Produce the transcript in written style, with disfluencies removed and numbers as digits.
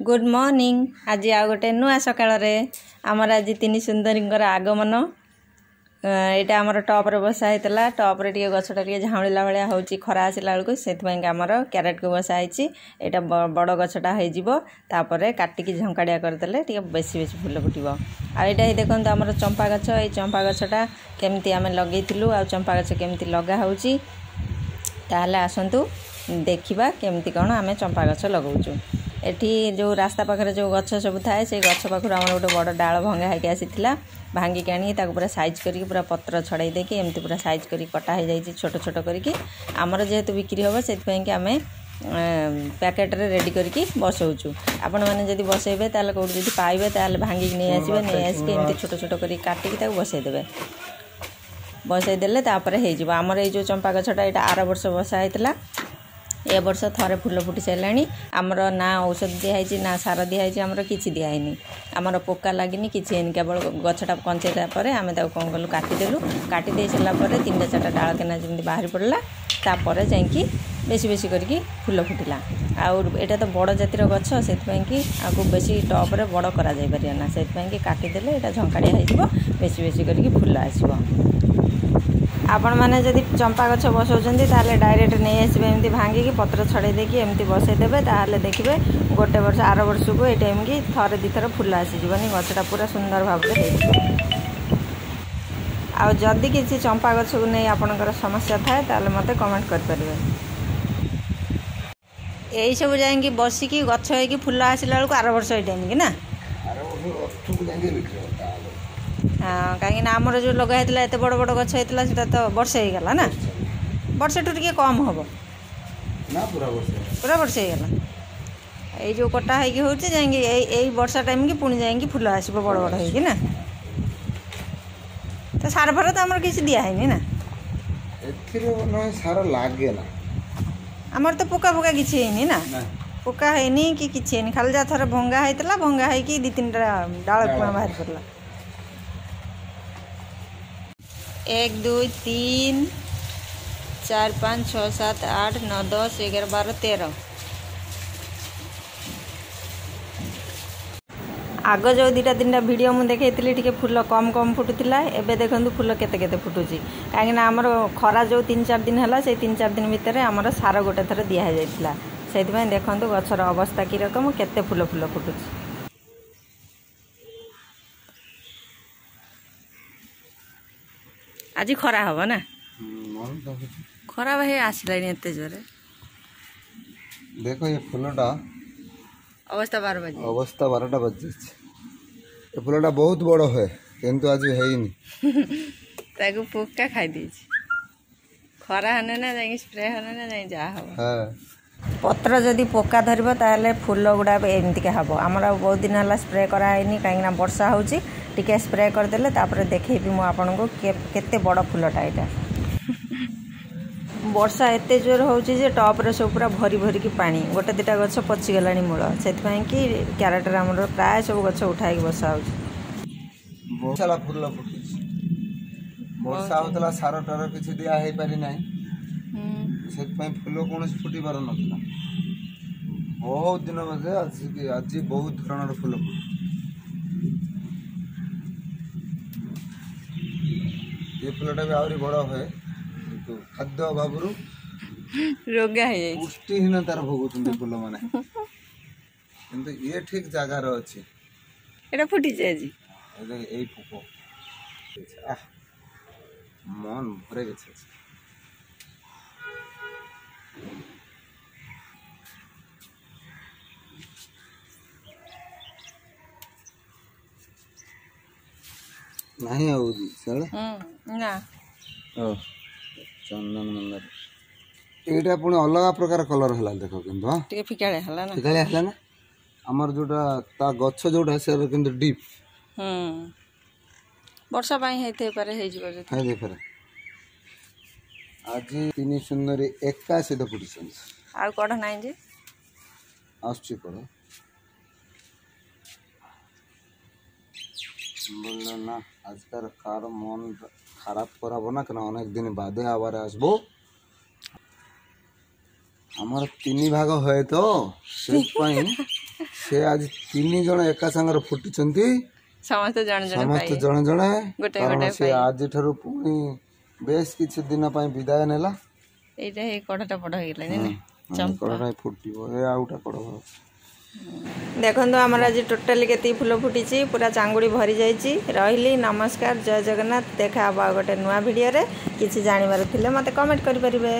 Good morning. आज आ गोटे नुआ सकाळ आमर आज तीन सुंदरी आगमन। यहाँ आमर टप्रे बसा होता टप्रे टे गछटा टे झाऊला भाया हूँ खरा आसला बेलू से आमर क्यारेट को बसाई यहाँ बड़ गछटा होपर काटिकी झंकाड़िया करदे टे बेसी बेसी फुल फुटब। आईटा देखो आमर चंपा गछ ये चंपा गछटा केमती आम लगेलु आ चंपा गछ केमती लगा होची ताहले आसतु देखा केमती कौन आम चंपा गछ लगाऊँ। एठी जो रास्ता पाखे जो गछ सब थाए से गछ पाखर आम गोटे बड़ डाल भंगा होगी आसीला भांगिक आनी पूरा साइज करके पूरा पत्र छड़ाई देके एमती पूरा साइज कर कटा हो जाए छोट छोट करके आमर जेहेतु बिक्री हम से आम पैकेट रे रेडी करके बसाऊँ। आपण मैंने जब बसैबे ताले कौट जब पाइबे ताले भांगिक नहीं आसबे नहीं आसिक एमती छोट छोट कर काटिकी बसईदेवे बसईदेले हो आमर ये जो चंपा गछटा यहाँ आर वर्ष बसा होता ए वर्ष थरे फुल फुटी सारे आमर ना औषध दिखाई ना सार दिखाई आमर किसी दिखाई आमर पोका लगिनी किसी केवल गछटा कंचेला आम कौन कलु काटिदेलु काटिदे सारापर 3-4टा डाल केना जमी बाहरी पड़ला तापर जाकि बेसी बेसी करके फुल फुटिला। आउटा तो बड़ जातिर गछ से आपको बेसी टप्रे बड़ करा से काटिदेले यहाँ झंकाड़िया हो बेसी बेसी करके फुल आसो। आपण मैंने जदि चंपा गछ बसाऊँच ताले डायरेक्ट नहीं आसबे एमती भांगिकी पत्र छड़े देकी एमती बसईदेवे ताहले देखिए गोटे वर्ष आर वर्ष को ये टाइम की थरे दिथर फुल आसीजनी गछटा पूरा सुंदर भाव आ जदि किसी चंपा गछ को नहीं आपणकर समस्या थाए ताले मते कमेंट करें। यही सब जाएंगे बसिकी गछ होगी फुल आसला बेलू आर वर्ष ये टाइम की ना हाँ कहीं आमर जो लगा होता एत बड़ बड़ गछ होता से तो वर्षे हो गला ना वर्षे टू टे कम हम पूरा वर्षे हो गला ये जो कटा हो जाएंगे यही वर्षा टाइम की पुणी जाएंगे फुल आसो बड़ बड़ होगी ना तो सार फार तो आमर किसी दिखाई ना सार लगे ना आमर तो पोका फोका किसी है ना पोका है कि किसी है खाली जहाँ थोड़ा भंगा होता भंगा हो 2-3टा डाल बाहर पड़ला 1 2 3 4 5 6 7 8 9 10 11 12 13 आग जो 2-3टा वीडियो मुझे देखी टी फुल कम कम फुटुला एबे देखो फुल केते केते फुटुची कहीं आमर खरा जो 3-4 दिन है से 3-4 दिन भितर आमर सार गोटे थर दिया जाइला से देखो गछर अवस्था कि रकम केते फुल फुल फुटुची। आज खरा हम ना खरा भाई आसला एत जोरे देखो ये फुलटा अवस्था 12टा बजे ये फुलटा बहुत बड़ है किंतु आज है पोका खाई खरा हने ना जाए स्प्रे हने ना जाए जहाँ पत्र जदि पोका धरब ताले फुल गुड़ा एमती हम आमर बहुत दिन है स्प्रे कराइनी कहीं वर्षा होची टिके स्प्रे करदेले तापर देखेबी मु आपन को केते बड़ फुलटा यहाँ वर्षा एत जोर होची जे टप्रे सब पूरा भरी भरी की पानी 1-2टा गछ पचिगला मूल से क्यारेट आमर प्राय सब गछ उठाई बसा हो फुल फुटी वर्षा होता सार टार किसी दिया हो पारि ना से फुल कौन फुटी पार ना बहुत दिन बजे आज बहुत धरण फुल फुटी ये फुलटा भी आहरी बड़ है किंतु खाद्य अभाव रोगा पुष्टिहीनतार भोगुं फुल मैंने किंतु ये ठीक जगार अच्छे एटा फुटी आज यही पोक मन भरे गे नहीं ना चंदन मंदार यहाँ पुणी अलग प्रकार कलर है देख कि फिकाड़िया ना आमर जोटा ता गछ जोटा से किंतु डीप वर्षा आज 3 सुंदरी 81 फुटी आ कड़ ना आसुची कड़ बोल ना आजकल कार मन खराब कराब ना क्या अनेक दिन बादे आबार आसबो आमर 3 भाग है तो से आज 3 जन एका संगर फुटिचंती समस्त जण जण समस्त जण जणे गोटे कारण गोटे से आज ठारू पुणी बेस किछि दिन पय विदाय नेला एटा हे कड़ाटा बड़ हे गेला ने कड़ाटा फुटिबो ए आउटा कड़ देखो आमर आज टोटाली केती फुल फुटी पूरा चांगुड़ी भरी जाइए रही नमस्कार जय जगन्नाथ देखा गोटे नुआ भिडियो रे किसी जानिबार थिले मते कमेंट करि परिबे।